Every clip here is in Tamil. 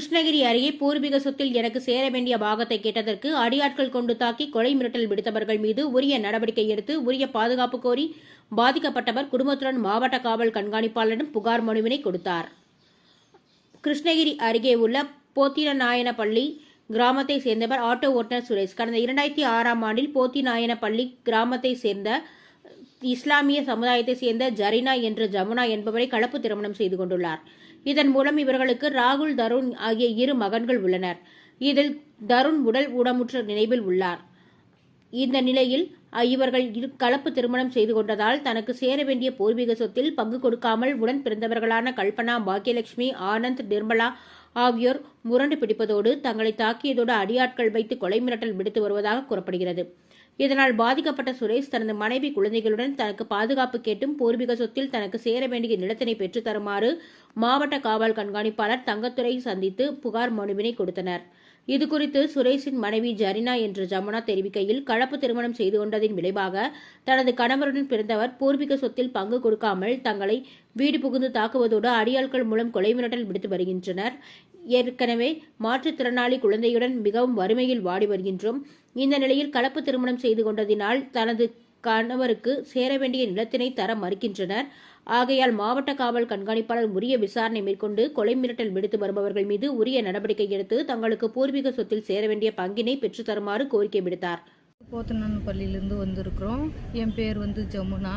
கிருஷ்ணகிரி அருகே பூர்வீக சொத்தில் எனக்கு சேர வேண்டிய பாகத்தை கேட்டதற்கு அடியாட்கள் கொண்டு தாக்கி கொலை மிரட்டல் விடுத்தவர்கள் மீது உரிய நடவடிக்கை எடுத்து உரிய பாதுகாப்பு கோரி பாதிக்கப்பட்டவர் குடும்பத்துடன் மாவட்ட காவல் கண்காணிப்பாளரிடம் புகார் மனுவினை கொடுத்தார். கிருஷ்ணகிரி அருகே உள்ள போத்திநாயனப்பள்ளி கிராமத்தை சேர்ந்தவர் ஆட்டோ ஓட்டுநர் சுரேஷ். கடந்த 2006ஆம் ஆண்டில் போத்திநாயனப்பள்ளி கிராமத்தை சேர்ந்த இஸ்லாமிய சமுதாயத்தை சேர்ந்த ஜரினா என்ற ஜமுனா என்பவரை கலப்பு திருமணம் செய்து கொண்டுள்ளார். இதன் மூலம் இவர்களுக்கு ராகுல், தருண் ஆகிய 2 மகன்கள் உள்ளனர். இதில் தருண் உடல் ஊனமுற்ற நிலையில் உள்ளார். இந்த நிலையில் இவர்கள் கலப்பு திருமணம் செய்து கொண்டதால் தனக்கு சேர வேண்டிய பூர்வீக சொத்தில் பங்கு கொடுக்காமல் உடன் பிறந்தவர்களான கல்பனா, பாக்கியலட்சுமி, ஆனந்த், நிர்மலா ஆகியோர் முரண்டு பிடிப்பதோடு தங்களை தாக்கியதோடு அடியாட்கள் வைத்து கொலை மிரட்டல் விடுத்து வருவதாக கூறப்படுகிறது. இதனால் பாதிக்கப்பட்ட சுரேஷ் தனது மனைவி, குழந்தைகளுடன் தனக்கு பாதுகாப்பு கேட்டும் பூர்வீக சொத்தில் தனக்கு சேர வேண்டிய நிலத்தினை பெற்றுத் தருமாறு மாவட்ட காவல் கண்காணிப்பாளர் தங்கத்துரை சந்தித்து புகார் மனுவினை கொடுத்தனர். இதுகுறித்து சுரேஷின் மனைவி ஜரினா என்ற ஜமுனா தெரிவிக்கையில், கலப்பு திருமணம் செய்து கொண்டதின் விளைவாக தனது கணவருடன் பிறந்தவர் பூர்வீக சொத்தில் பங்கு கொடுக்காமல் தங்களை வீடு புகுந்து தாக்குவதோடு அடியாட்கள் மூலம் கொலை மிரட்டல் விடுத்து வருகின்றனர். ஏற்கனவே மாற்றுத்திறனாளி குழந்தையுடன் மிகவும் வறுமையில் வாடி வருகின்றோம். இந்த நிலையில் கலப்பு திருமணம் செய்து கொண்டதினால் தனது கணவருக்கு சேர வேண்டிய நிலத்தினை தர மறுக்கின்றனர். ஆகையால் மாவட்ட காவல் கண்காணிப்பாளர் உரிய விசாரணை மேற்கொண்டு கொலை மிரட்டல் விடுத்து வருபவர்கள் மீது உரிய நடவடிக்கை எடுத்து தங்களுக்கு பூர்வீக சொத்தில் சேர வேண்டிய பங்கினை பெற்று தருமாறு கோரிக்கை விடுத்தார். போத்தனான்பள்ளியிலேருந்து வந்திருக்கிறோம். என் பேர் ஜமுனா.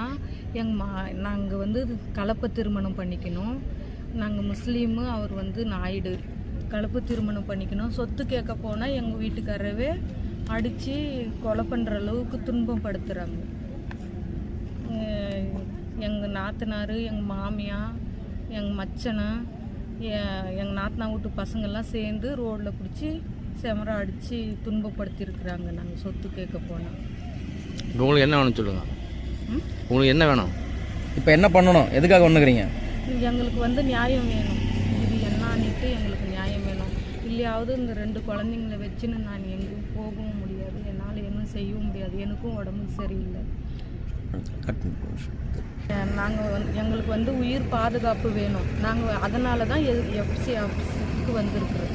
நாங்கள் கலப்பு திருமணம் பண்ணிக்கணும். நாங்கள் முஸ்லீமு, அவர் நாயுடு. கலப்பு திருமணம் பண்ணிக்கணும். சொத்து கேட்க போனால் எங்கள் வீட்டுக்காரவே அடித்து கொலை பண்ணுற அளவுக்கு துன்பம் படுத்துகிறாங்க. எங்கள் நாத்தனார், எங்கள் மாமியா, எங்கள் மச்சனை, எங்கள் நாத்தனா வீட்டு பசங்கள்லாம் சேர்ந்து ரோட்டில் பிடிச்சி செமரா அடித்து துன்பப்படுத்தியிருக்கிறாங்க. நாங்கள் சொத்து கேட்க போனோம். உங்களுக்கு என்ன வேணும் சொல்லுங்கள். உங்களுக்கு என்ன வேணும்? இப்போ என்ன பண்ணணும்? எதுக்காக ஒன்றுக்கிறீங்க? எங்களுக்கு நியாயம் வேணும். இது என்னான்ட்டு எங்களுக்கு நியாயம் வேணும். இல்லையாவது இந்த 2 குழந்தைங்கள வச்சுன்னு நான் எங்கேயும் போகவும் முடியாது, என்னால் என்ன செய்யவும் முடியாது. எனக்கும் உடம்புக்கு சரியில்லை. எங்களுக்கு உயிர் பாதுகாப்பு வேணும். நாங்கள் அதனால தான் எஃப்சி ஆஃபீஸுக்கு வந்திருக்கிறோம்.